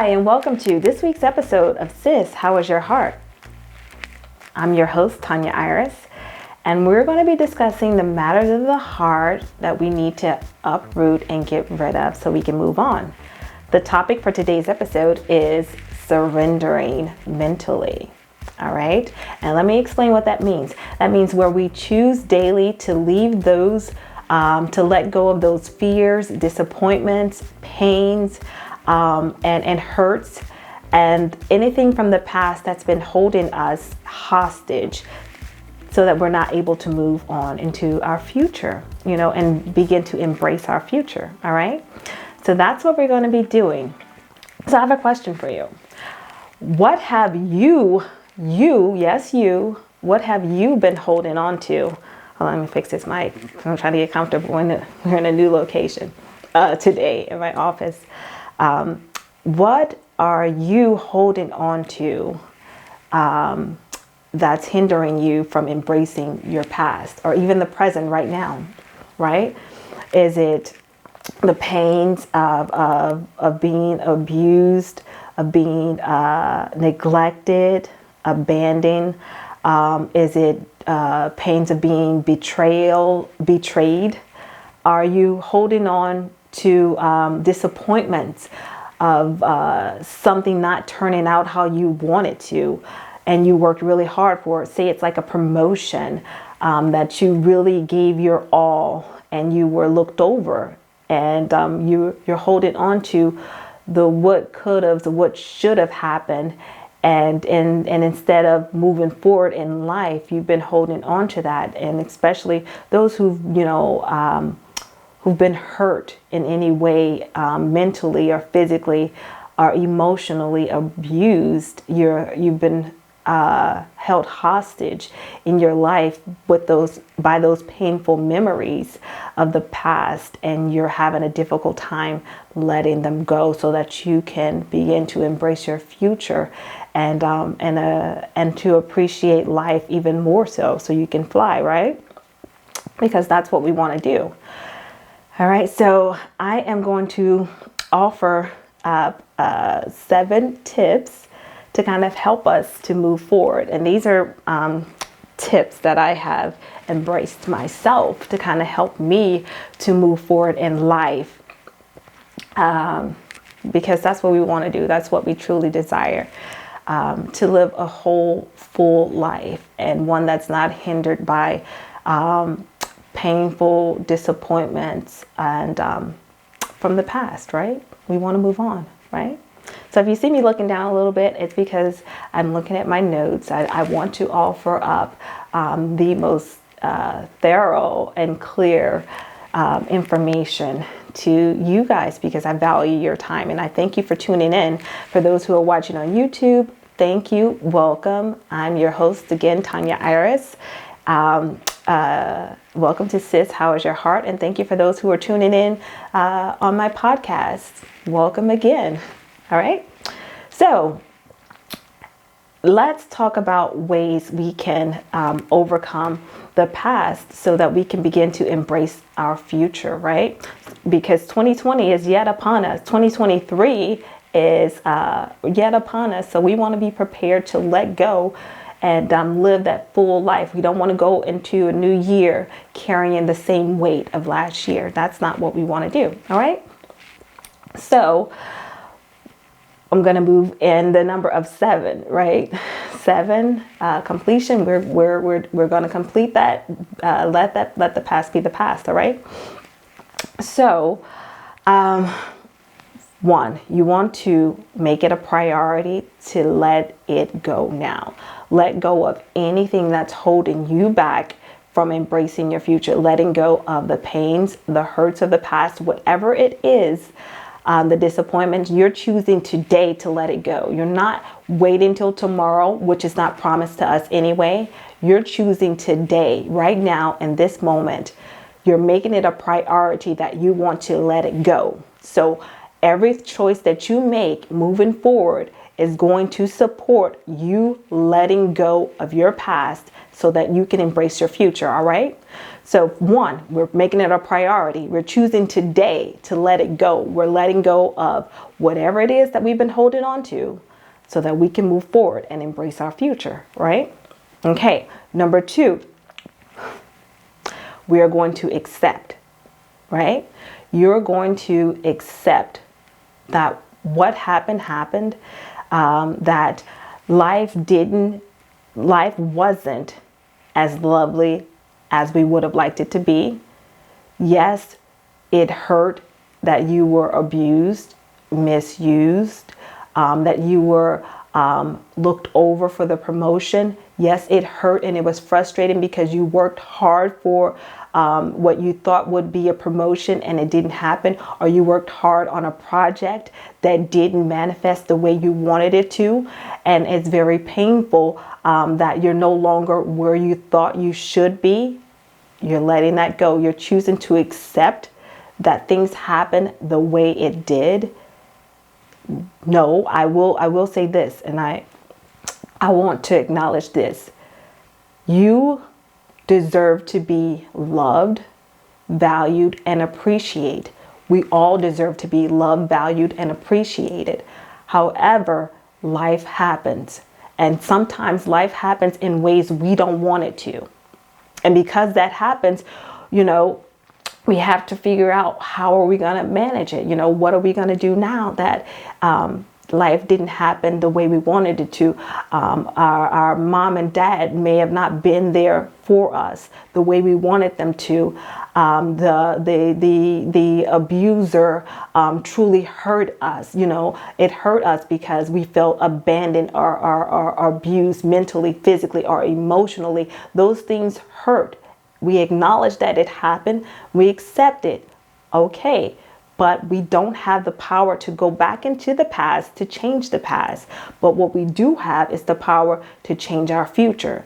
Hi, and welcome to this week's episode of Sis, How is Your Heart? I'm your host, Tanya Iris, and we're going to be discussing the matters of the heart that we need to uproot and get rid of so we can move on. The topic for today's episode is surrendering mentally. All right, and let me explain what that means. That means where we choose daily to leave those, to let go of those fears, disappointments, pains, and hurts, and anything from the past that's been holding us hostage so that we're not able to move on into our future, and begin to embrace our future. All right. So that's what we're going to be doing. So I have a question for you. What have you, what have you been holding on to? Hold on, let me fix this mic. I'm trying to get comfortable we're in a new location today in my office. What are you holding on to that's hindering you from embracing your past or even the present right now, right? Is it the pains of being abused, of being neglected, abandoned? Is it pains of being betrayed? Are you holding on to disappointments of something not turning out how you want it to, and you worked really hard for it? Say it's like a promotion that you really gave your all and you were looked over, and you're holding on to the what could have, the what should have happened, and instead of moving forward in life, you've been holding on to that. And especially those who've been hurt in any way, mentally or physically or emotionally abused, you've been held hostage in your life by those painful memories of the past, and you're having a difficult time letting them go so that you can begin to embrace your future and to appreciate life even more so you can fly, right? Because that's what we want to do. All right, so I am going to offer 7 tips to kind of help us to move forward. And these are tips that I have embraced myself to kind of help me to move forward in life, because that's what we want to do. That's what we truly desire, to live a whole, full life, and one that's not hindered by painful disappointments and from the past, right? We want to move on, right? So if you see me looking down a little bit, it's because I'm looking at my notes. I want to offer up the most thorough and clear information to you guys, because I value your time, and I thank you for tuning in. For those who are watching on YouTube, thank you. Welcome. I'm your host again, Tanya Iris. Welcome to Sis, How is Your Heart? And thank you for those who are tuning in on my podcast. Welcome again. All right. So let's talk about ways we can overcome the past so that we can begin to embrace our future, right? Because 2020 is yet upon us. 2023 is yet upon us. So we want to be prepared to let go and live that full life. We don't want to go into a new year carrying the same weight of last year. That's not what we want to do. All right. So I'm going to move in the number of 7, right? 7, completion. We're going to complete that. Let the past be the past. All right. So, 1, you want to make it a priority to let it go now. Let go of anything that's holding you back from embracing your future, letting go of the pains, the hurts of the past, whatever it is, the disappointments. You're choosing today to let it go. You're not waiting till tomorrow, which is not promised to us anyway. You're choosing today, right now, in this moment. You're making it a priority that you want to let it go. So Every choice that you make moving forward is going to support you letting go of your past so that you can embrace your future. All right. So one, we're making it a priority. We're choosing today to let it go. We're letting go of whatever it is that we've been holding on to so that we can move forward and embrace our future. Right. Okay. Number two, we are going to accept. Right. You're going to accept that what happened, that life wasn't as lovely as we would have liked it to be. Yes, it hurt that you were abused, misused, that you were looked over for the promotion. Yes, it hurt and it was frustrating because you worked hard for what you thought would be a promotion and it didn't happen, or you worked hard on a project that didn't manifest the way you wanted it to. And it's very painful that you're no longer where you thought you should be. You're letting that go. You're choosing to accept that things happen the way it did. No, I will say this, and I want to acknowledge this. You deserve to be loved, valued, and appreciated. We all deserve to be loved, valued, and appreciated. However, life happens, and sometimes life happens in ways we don't want it to. And because that happens, we have to figure out how are we going to manage it? What are we going to do now that life didn't happen the way we wanted it to? Our mom and dad may have not been there for us the way we wanted them to. The abuser truly hurt us. It hurt us because we felt abandoned or abused mentally, physically, or emotionally. Those things hurt. We acknowledge that it happened. We accept it. Okay. But we don't have the power to go back into the past to change the past. But what we do have is the power to change our future.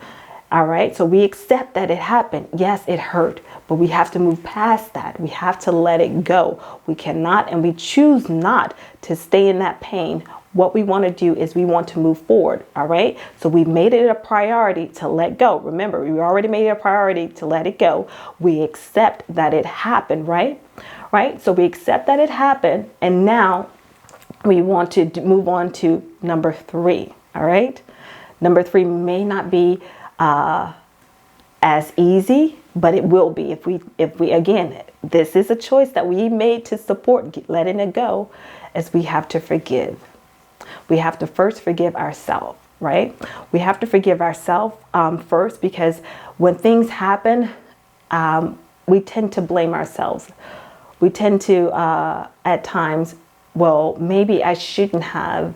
All right. So we accept that it happened. Yes, it hurt, but we have to move past that. We have to let it go. We cannot, and we choose not to stay in that pain. What we want to do is we want to move forward. All right. So we made it a priority to let go. Remember, we already made it a priority to let it go. We accept that it happened, right? Right. So we accept that it happened. And now we want to move on to number three. All right. Number three may not be as easy, but it will be if we again, this is a choice that we made to support letting it go, as we have to forgive. We have to first forgive ourselves, right? We have to forgive ourselves first, because when things happen, we tend to blame ourselves. We tend to, at times, well, maybe I shouldn't have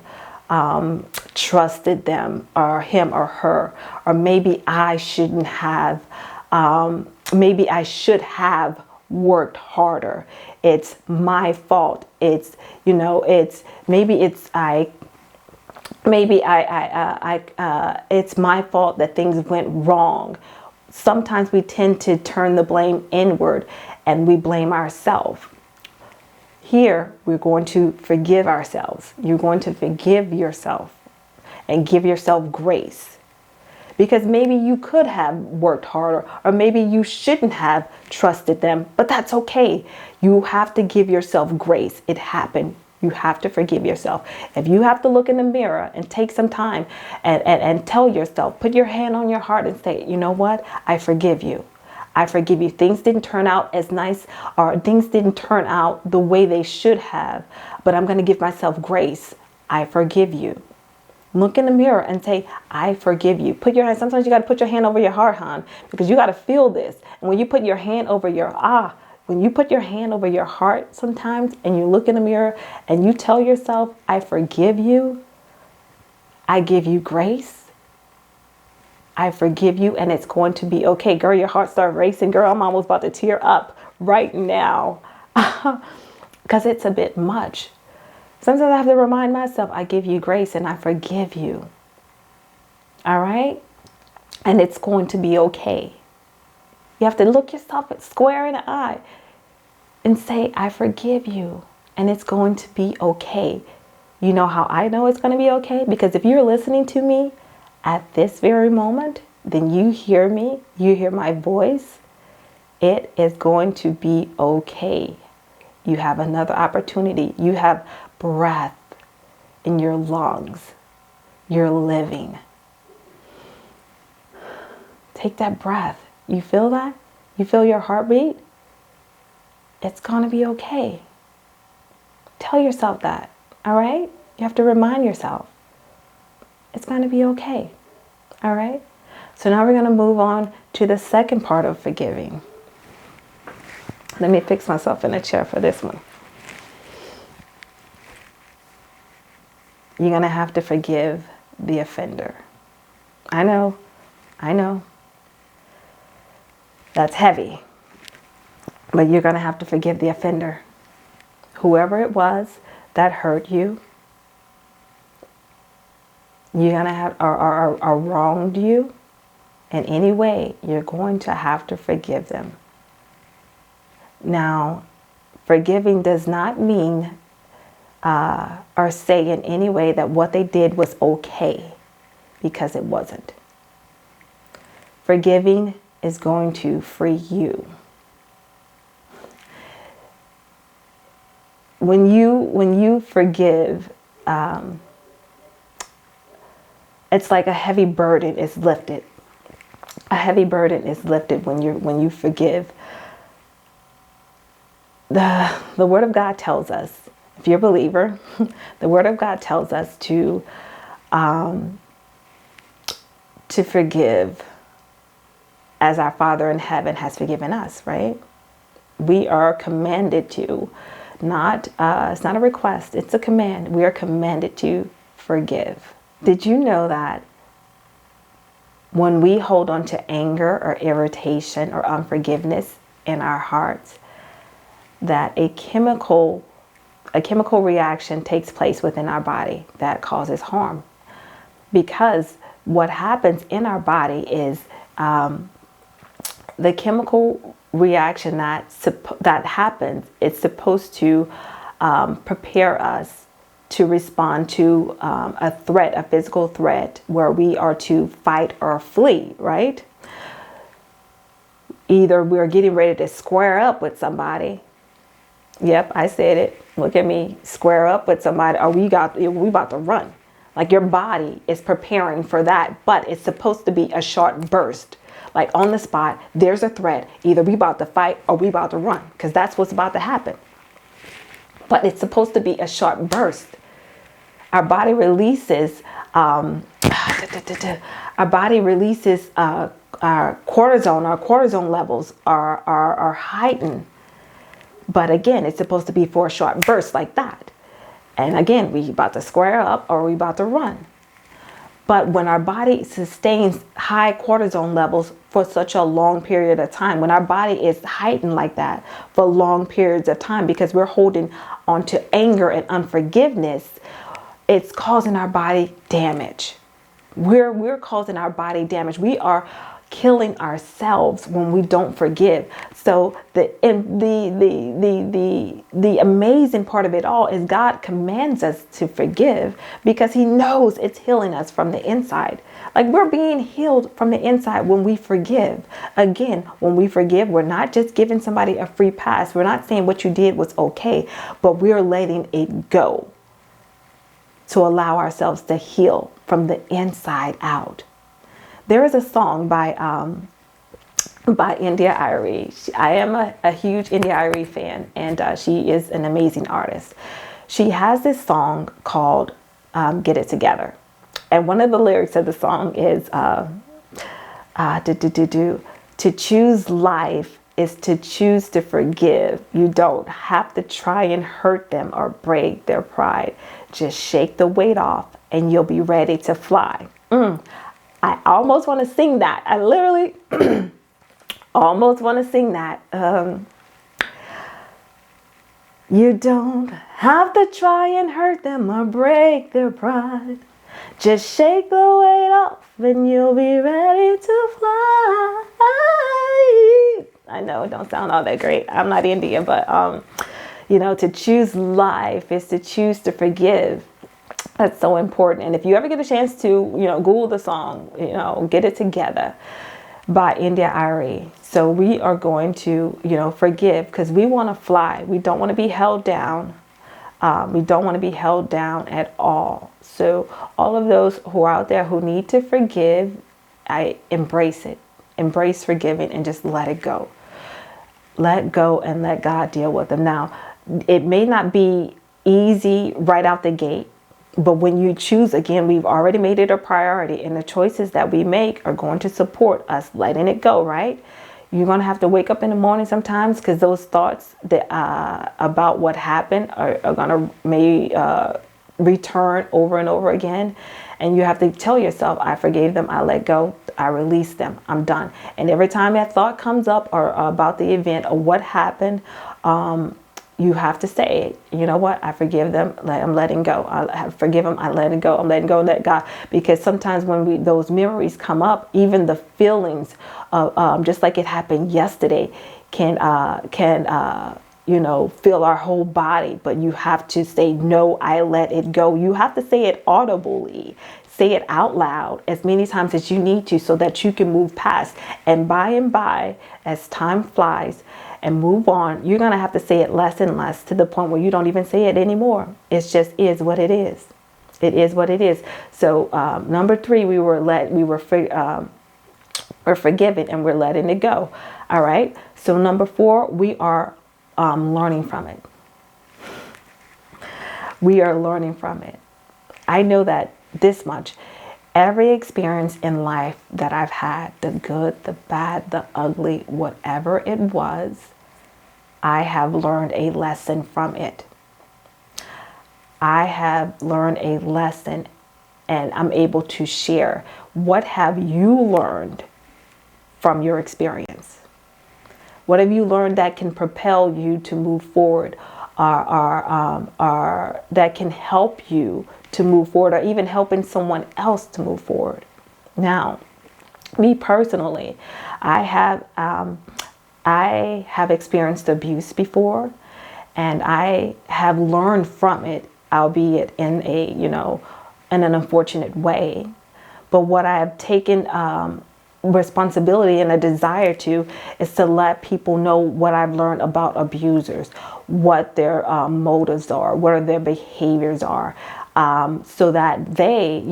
trusted them or him or her, or maybe I shouldn't have, maybe I should have worked harder. It's my fault. It's, it's my fault that things went wrong. Sometimes we tend to turn the blame inward and we blame ourselves. Here, we're going to forgive ourselves. You're going to forgive yourself and give yourself grace. Because maybe you could have worked harder, or maybe you shouldn't have trusted them, but that's okay. You have to give yourself grace. It happened. You have to forgive yourself. If you have to look in the mirror and take some time and tell yourself, put your hand on your heart and say, you know what? I forgive you. I forgive you. Things didn't turn out as nice, or things didn't turn out the way they should have, but I'm going to give myself grace. I forgive you. Look in the mirror and say, I forgive you. Put your hand. Sometimes you got to put your hand over your heart, hon, because you got to feel this. And when you put your hand over your when you put your hand over your heart sometimes and you look in the mirror and you tell yourself, I forgive you. I give you grace. I forgive you, and it's going to be okay. Girl, your heart started racing. Girl, I'm almost about to tear up right now because it's a bit much. Sometimes I have to remind myself, I give you grace and I forgive you. All right? And it's going to be okay. You have to look yourself square in the eye and say, I forgive you. and it's going to be okay. You know how I know it's going to be okay? Because if you're listening to me at this very moment, then you hear me, you hear my voice. It is going to be okay. You have another opportunity. You have breath in your lungs. You're living. Take that breath. You feel that? You feel your heartbeat? It's going to be okay. Tell yourself that, all right? You have to remind yourself. It's going to be okay, all right? So now we're going to move on to the second part of forgiving. Let me fix myself in a chair for this one. You're going to have to forgive the offender. I know. That's heavy. But you're going to have to forgive the offender. Whoever it was that hurt you, you're going to have, or wronged you in any way, you're going to have to forgive them. Now, forgiving does not mean or say in any way that what they did was okay, because it wasn't. Forgiving is going to free you. When you forgive, it's like a heavy burden is lifted. A heavy burden is lifted when you forgive. The Word of God tells us, if you're a believer, the Word of God tells us to forgive as our Father in heaven has forgiven us, right? We are commanded to, it's not a request, it's a command. We are commanded to forgive. Did you know that when we hold on to anger or irritation or unforgiveness in our hearts, that a chemical reaction takes place within our body that causes harm? Because what happens in our body is the chemical reaction that happens, it's supposed to prepare us to respond to a threat, a physical threat, where we are to fight or flee, right? Either we're getting ready to square up with somebody. Yep, I said it. Look at me, square up with somebody, or we about to run. Like your body is preparing for that, but it's supposed to be a short burst. Like on the spot, there's a threat. Either we about to fight or we about to run, because that's what's about to happen. But it's supposed to be a short burst. Our body releases our cortisone. Our cortisone levels are heightened. But again, it's supposed to be for a short burst like that. And again, we about to square up or we about to run. But when our body sustains high cortisone levels for such a long period of time, when our body is heightened like that for long periods of time, because we're holding on to anger and unforgiveness, it's causing our body damage. We're causing our body damage. We are killing ourselves when we don't forgive. So the amazing part of it all is God commands us to forgive because he knows it's healing us from the inside. Like we're being healed from the inside when we forgive. Again, when we forgive, we're not just giving somebody a free pass. We're not saying what you did was okay, but we're letting it go to allow ourselves to heal from the inside out. There is a song by India Arie. I am a huge India Arie fan, and she is an amazing artist. She has this song called Get It Together. And one of the lyrics of the song is, to choose life is to choose to forgive. You don't have to try and hurt them or break their pride. Just shake the weight off and you'll be ready to fly. I almost want to sing that. I literally almost want to sing that. You don't have to try and hurt them or break their pride. Just shake the weight off and you'll be ready to fly. I know it don't sound all that great. I'm not Indian, but To choose life is to choose to forgive. That's so important. And if you ever get a chance to, Google the song, Get It Together by India Ari. So we are going to, forgive, because we want to fly. We don't want to be held down. We don't want to be held down at all. So all of those who are out there who need to forgive, I embrace it. Embrace forgiving and just let it go. Let go and let God deal with them. Now, it may not be easy right out the gate, but when you choose, again, we've already made it a priority, and the choices that we make are going to support us letting it go, right? You're going to have to wake up in the morning sometimes, because those thoughts that about what happened are going to return over and over again. And you have to tell yourself, I forgave them, I let go, I release them, I'm done. And every time that thought comes up or about the event or what happened, you have to say, you know what, I forgive them, I'm letting go. I forgive them, I let it go, I'm letting go, let God. Because sometimes when those memories come up, even the feelings of just like it happened yesterday can fill our whole body. But you have to say, no, I let it go. You have to say it audibly. Say it out loud as many times as you need to, so that you can move past. And by, as time flies and move on, you're going to have to say it less and less, to the point where you don't even say it anymore. It just is what it is. It is what it is. So number 3, we're forgiven and we're letting it go. All right. So number 4, we are learning from it. We are learning from it. I know that this much. Every experience in life that I've had, the good, the bad, the ugly, whatever it was, I have learned a lesson from it. I have learned a lesson, and I'm able to share. What have you learned from your experience? What have you learned that can propel you to move forward, or that can help you to move forward, or even helping someone else to move forward? Now, me personally, I have experienced abuse before, and I have learned from it, albeit in an unfortunate way. But what I have taken responsibility and a desire to is to let people know what I've learned about abusers, what their motives are, what their behaviors are, so that they,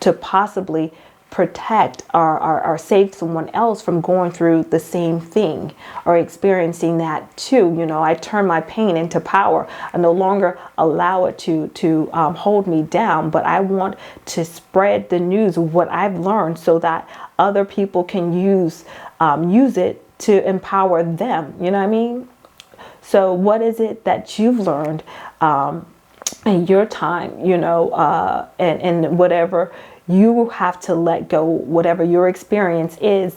to possibly protect or save someone else from going through the same thing or experiencing that too. I turn my pain into power. I no longer allow it to hold me down, but I want to spread the news of what I've learned, so that other people can use it to empower them. You know what I mean? So what is it that you've learned in your time, and whatever you have to let go, whatever your experience is,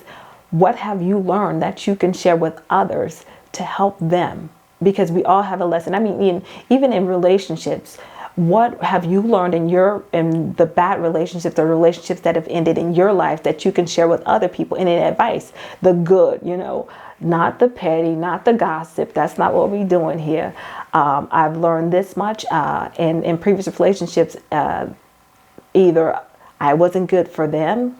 what have you learned that you can share with others to help them? Because we all have a lesson. I mean, even in relationships, what have you learned in the bad relationships, or relationships that have ended in your life, that you can share with other people? And in advice, the good, not the petty, not the gossip. That's not what we're doing here. I've learned this much in previous relationships. Either I wasn't good for them.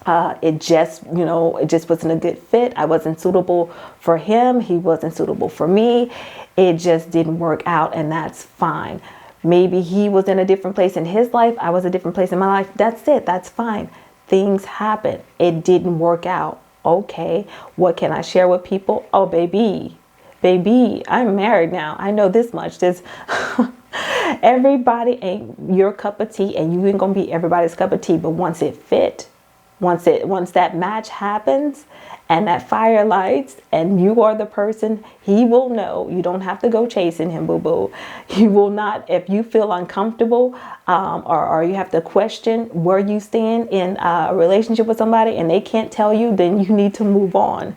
It just wasn't a good fit. I wasn't suitable for him. He wasn't suitable for me. It just didn't work out, and that's fine. Maybe he was in a different place in his life. I was a different place in my life. That's it. That's fine. Things happen. It didn't work out. Okay. What can I share with people? Oh, baby, I'm married now. I know this much. There's everybody ain't your cup of tea, and you ain't gonna be everybody's cup of tea. But once it fit, once that match happens and that fire lights, and you are the person, he will know. You don't have to go chasing him, boo-boo. You will not, if you feel uncomfortable or you have to question where you stand in a relationship with somebody and they can't tell you, then you need to move on.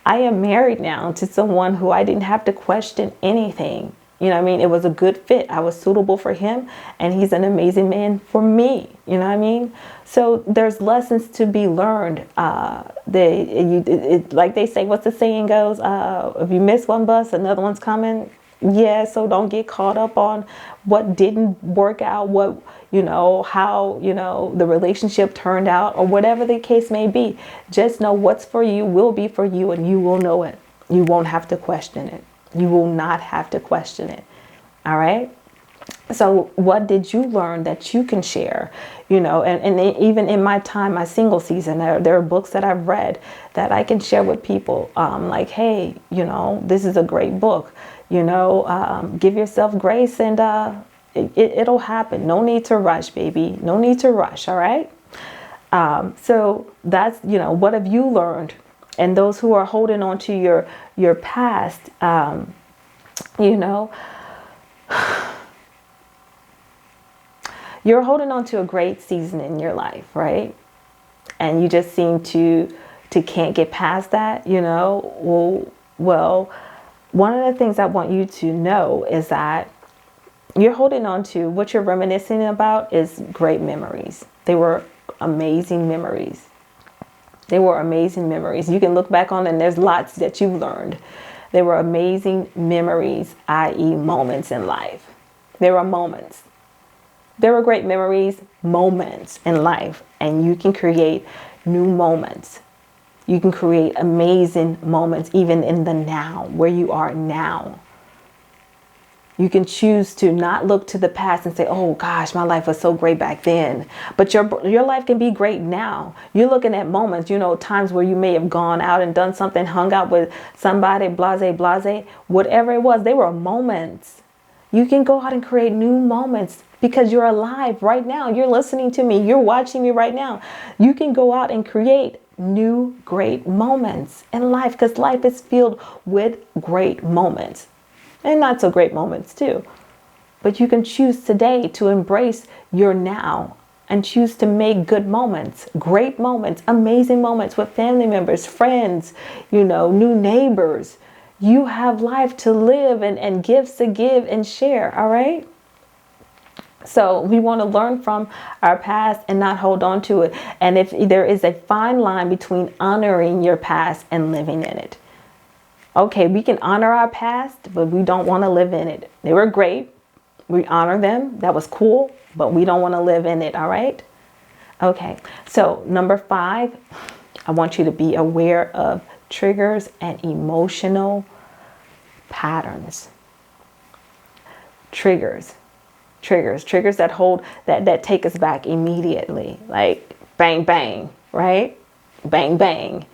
I am married now to someone who I didn't have to question anything. You know what I mean? It was a good fit. I was suitable for him, and he's an amazing man for me. You know what I mean? So there's lessons to be learned. Like they say, what's the saying goes? If you miss one bus, another one's coming. Yeah, so don't get caught up on what didn't work out, what, how, the relationship turned out, or whatever the case may be. Just know what's for you will be for you, and you will know it. You won't have to question it. You will not have to question it. All right. So what did you learn that you can share, and even in my time, my single season, there are books that I've read that I can share with people. Like, hey, this is a great book, give yourself grace, and it'll happen. No need to rush, baby. No need to rush. All right. So that's, what have you learned? And those who are holding on to your past, you're holding on to a great season in your life, right? And you just seem to can't get past that, Well, one of the things I want you to know is that you're holding on to, what you're reminiscing about is great memories. They were amazing memories. They were amazing memories. You can look back on and there's lots that you've learned. They were amazing memories, i.e. moments in life. There were moments. There were great memories, moments in life, and you can create new moments. You can create amazing moments even in the now, where you are now. You can choose to not look to the past and say, oh gosh, my life was so great back then. But your life can be great now. You're looking at moments, times where you may have gone out and done something, hung out with somebody, blase, whatever it was. They were moments. You can go out and create new moments because you're alive right now. You're listening to me. You're watching me right now. You can go out and create new great moments in life, because life is filled with great moments. And not so great moments too. But you can choose today to embrace your now and choose to make good moments, great moments, amazing moments with family members, friends, new neighbors. You have life to live and gifts to give and share. All right. So we want to learn from our past and not hold on to it. And if there is a fine line between honoring your past and living in it. Okay, we can honor our past, but we don't want to live in it. They were great. We honor them. That was cool, but we don't want to live in it. All right. Okay. So number 5, I want you to be aware of triggers and emotional patterns. Triggers that hold, that take us back immediately. Like bang, bang, right? Bang, bang.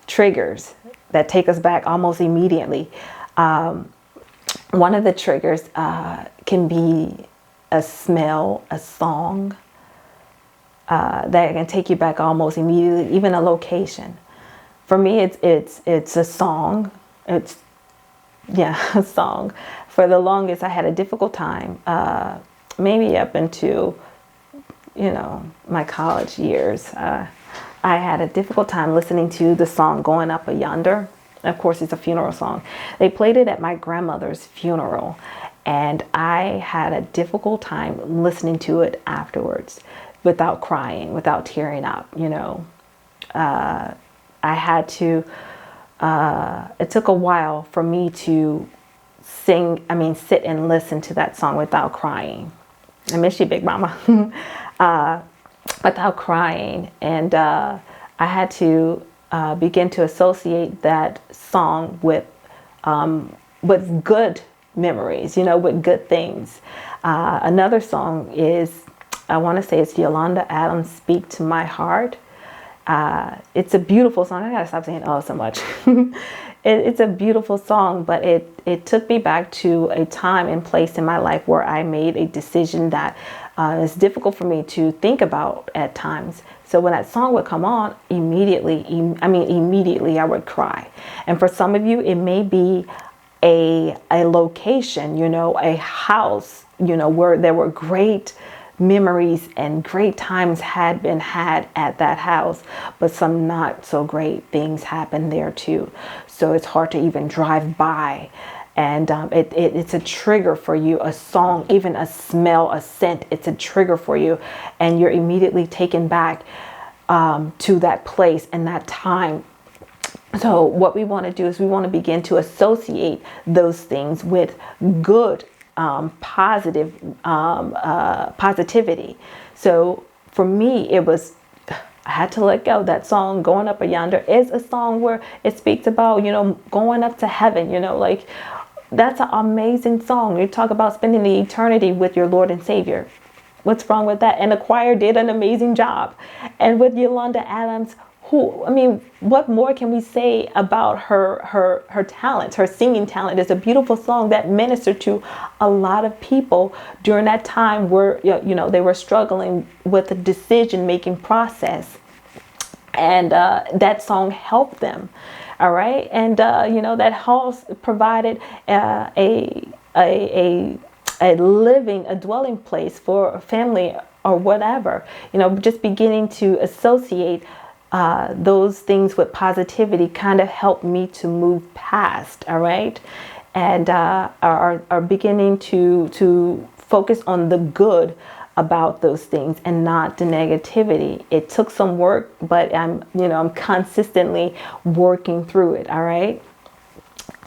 Triggers that take us back almost immediately. One of the triggers can be a smell, a song that can take you back almost immediately, even a location. For me, it's a song. A song. For the longest, I had a difficult time, maybe up into, my college years. I had a difficult time listening to the song Going Up a Yonder. Of course, it's a funeral song. They played it at my grandmother's funeral, and I had a difficult time listening to it afterwards without crying, without tearing up, I had to, it took a while for me to sit and listen to that song without crying. I miss you, Big Mama. Without crying. And I had to begin to associate that song with good memories, with good things. Another song is, I want to say it's Yolanda Adams' Speak to My Heart. It's a beautiful song. I gotta stop saying oh so much. It's a beautiful song, but it took me back to a time and place in my life where I made a decision that is difficult for me to think about at times. So when that song would come on, immediately I would cry. And for some of you, it may be a location, a house, where there were great memories and great times had been had at that house, but some not so great things happened there too. So it's hard to even drive by And it's a trigger for you, a song, even a smell, a scent. It's a trigger for you, and you're immediately taken back to that place and that time. So what we want to do is we want to begin to associate those things with good, positivity. So for me, it was, I had to let go. That song, Going Up a Yonder, is a song where it speaks about, going up to heaven, like that's an amazing song. You talk about spending the eternity with your Lord and Savior. What's wrong with that? And the choir did an amazing job. And with Yolanda Adams, what more can we say about her talent? Her singing talent is a beautiful song that ministered to a lot of people during that time where, they were struggling with the decision-making process. And that song helped them. All right. And, that house provided a dwelling place for a family or whatever, just beginning to associate those things with positivity kind of helped me to move past. All right. And are beginning to focus on the good about those things and not the negativity. It took some work, but I'm consistently working through it. All right.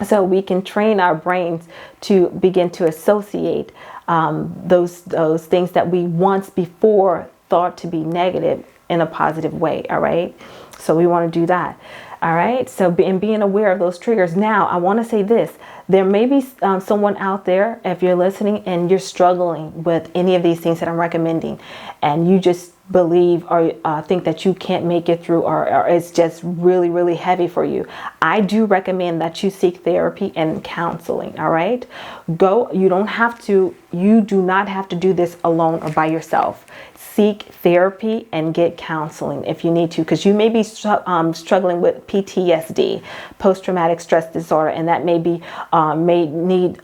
So we can train our brains to begin to associate those things that we once before thought to be negative in a positive way. All right. So we want to do that. All right. So being aware of those triggers. Now, I want to say this. There may be someone out there, if you're listening and you're struggling with any of these things that I'm recommending, and you just believe or think that you can't make it through, or it's just really, really heavy for you. I do recommend that you seek therapy and counseling. All right. You do not have to do this alone or by yourself. Seek therapy and get counseling if you need to, because you may be struggling with PTSD, post-traumatic stress disorder, and that may need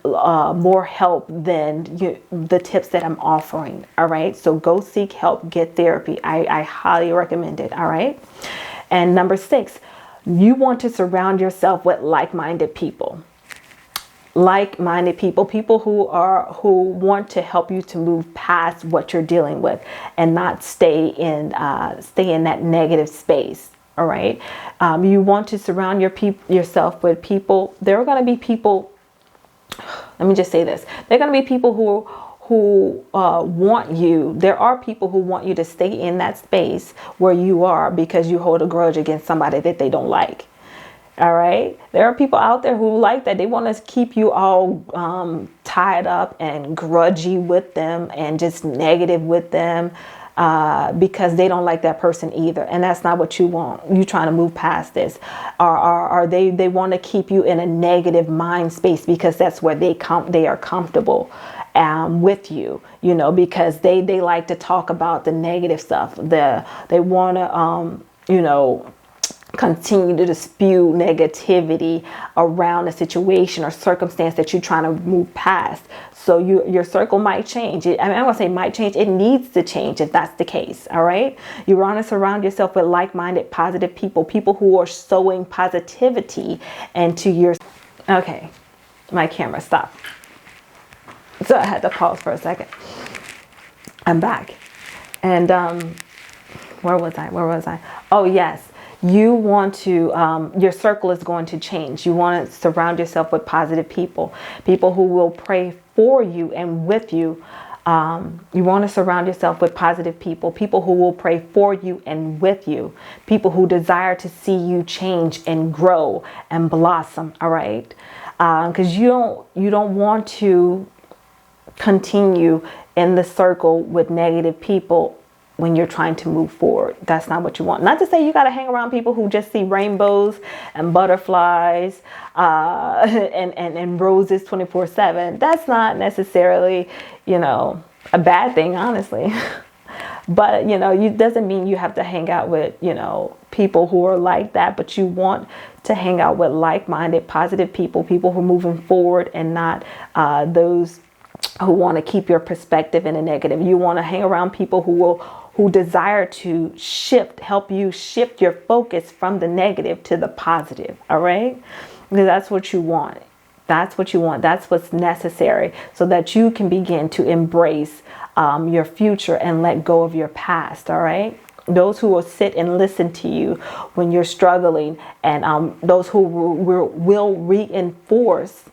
more help than the tips that I'm offering. All right, so go seek help, get therapy. I highly recommend it. All right, and number 6, you want to surround yourself with like-minded people. People who want to help you to move past what you're dealing with and not stay in that negative space. All right. You want to surround yourself with people. There are going to be people. Let me just say this. There are going to be people who want you. There are people who want you to stay in that space where you are because you hold a grudge against somebody that they don't like. All right. There are people out there who like that. They want to keep you all tied up and grudgy with them and just negative with them because they don't like that person either. And that's not what you want. You're trying to move past this. Or they want to keep you in a negative mind space because that's where they are comfortable with you, because they like to talk about the negative stuff. They want to, continue to spew negativity around a situation or circumstance that you're trying to move past. So your circle might change. I'm going to say might change. It needs to change if that's the case. All right. You want to surround yourself with like-minded, positive people who are sowing positivity into your. Okay. My camera stopped. So I had to pause for a second. I'm back. And where was I? Oh, yes. You want to, your circle is going to change. You want to surround yourself with positive people who will pray for you and with you. You want to surround yourself with positive people who will pray for you and with you, people who desire to see you change and grow and blossom. All right. Because you don't want to continue in the circle with negative people when you're trying to move forward. That's not what you want. Not to say you got to hang around people who just see rainbows and butterflies and roses 24/7. That's not necessarily, a bad thing, honestly. But, it doesn't mean you have to hang out with, people who are like that. But you want to hang out with like-minded, positive people who are moving forward and not those who want to keep your perspective in a negative. You want to hang around people who desire to help you shift your focus from the negative to the positive. All right. Because that's what you want. That's what you want. That's what's necessary so that you can begin to embrace your future and let go of your past. All right. Those who will sit and listen to you when you're struggling, and those who will reinforce,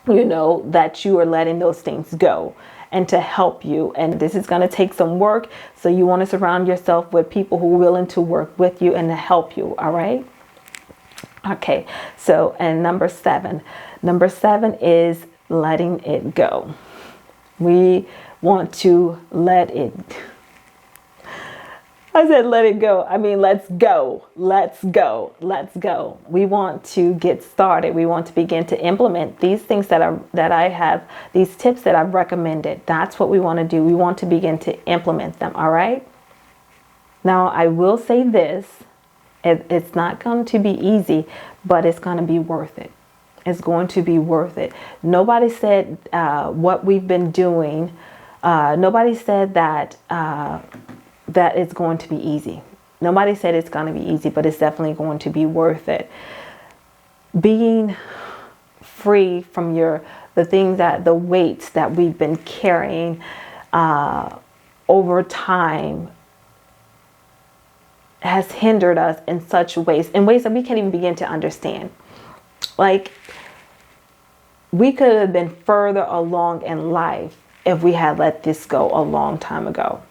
that you are letting those things go, and to help you. And this is going to take some work. So you want to surround yourself with people who are willing to work with you and to help you. All right. Okay. So, and number seven is letting it go. We want to let it. I said, let it go. I mean, let's go. Let's go. Let's go. We want to get started. We want to begin to implement these things that I have, these tips that I've recommended. That's what we want to do. We want to begin to implement them. All right. Now, I will say this. It's not going to be easy, but it's going to be worth it. It's going to be worth it. Nobody said what we've been doing. Nobody said that it's going to be easy. Nobody said it's going to be easy, but it's definitely going to be worth it. Being free from the weights that we've been carrying over time has hindered us in ways that we can't even begin to understand. Like, we could have been further along in life if we had let this go a long time ago.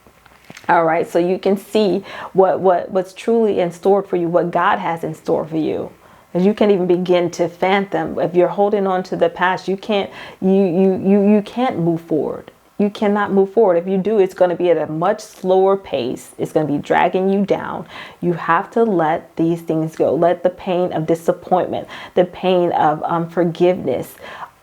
All right. So you can see what's truly in store for you, what God has in store for you. And you can't even begin to fathom. If you're holding on to the past, you can't move forward. You cannot move forward. If you do, it's going to be at a much slower pace. It's going to be dragging you down. You have to let these things go. Let the pain of disappointment, the pain of unforgiveness,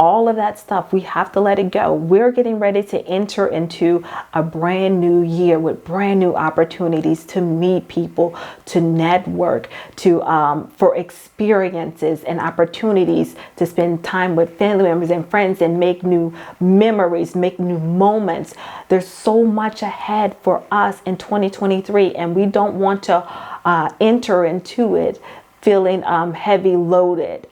all of that stuff, we have to let it go. We're getting ready to enter into a brand new year with brand new opportunities to meet people, to network, for experiences and opportunities to spend time with family members and friends and make new memories, make new moments. There's so much ahead for us in 2023, and we don't want to enter into it feeling heavy loaded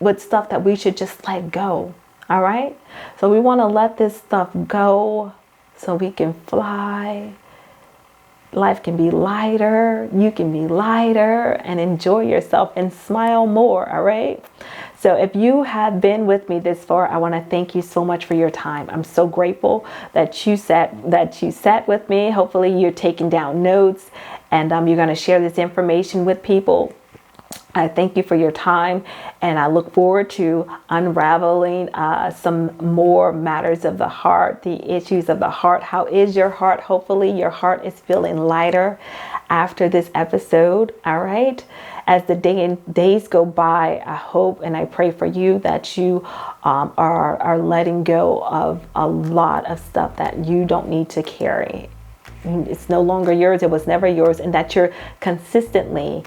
with stuff that we should just let go. All right. So we want to let this stuff go so we can fly. Life can be lighter. You can be lighter and enjoy yourself and smile more. All right. So if you have been with me this far, I want to thank you so much for your time. I'm so grateful that you sat with me. Hopefully you're taking down notes, and you're going to share this information with people. I thank you for your time, and I look forward to unraveling some more matters of the heart, the issues of the heart. How is your heart? Hopefully your heart is feeling lighter after this episode. All right. As the days go by, I hope and I pray for you that you are letting go of a lot of stuff that you don't need to carry. It's no longer yours. It was never yours. And that you're consistently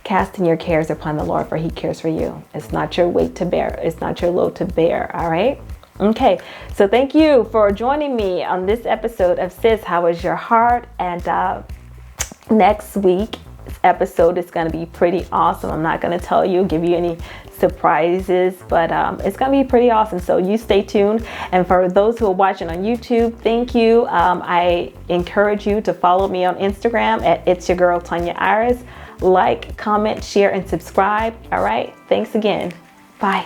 casting your cares upon the Lord, for He cares for you. It's not your weight to bear. It's not your load to bear. All right. Okay. So thank you for joining me on this episode of Sis, How Is Your Heart? And next week's episode is going to be pretty awesome. I'm not going to give you any surprises, but it's going to be pretty awesome. So you stay tuned. And for those who are watching on YouTube, thank you. I encourage you to follow me on Instagram at It's Your Girl Tanya Iris. Like, comment, share, and subscribe. All right. Thanks again. Bye.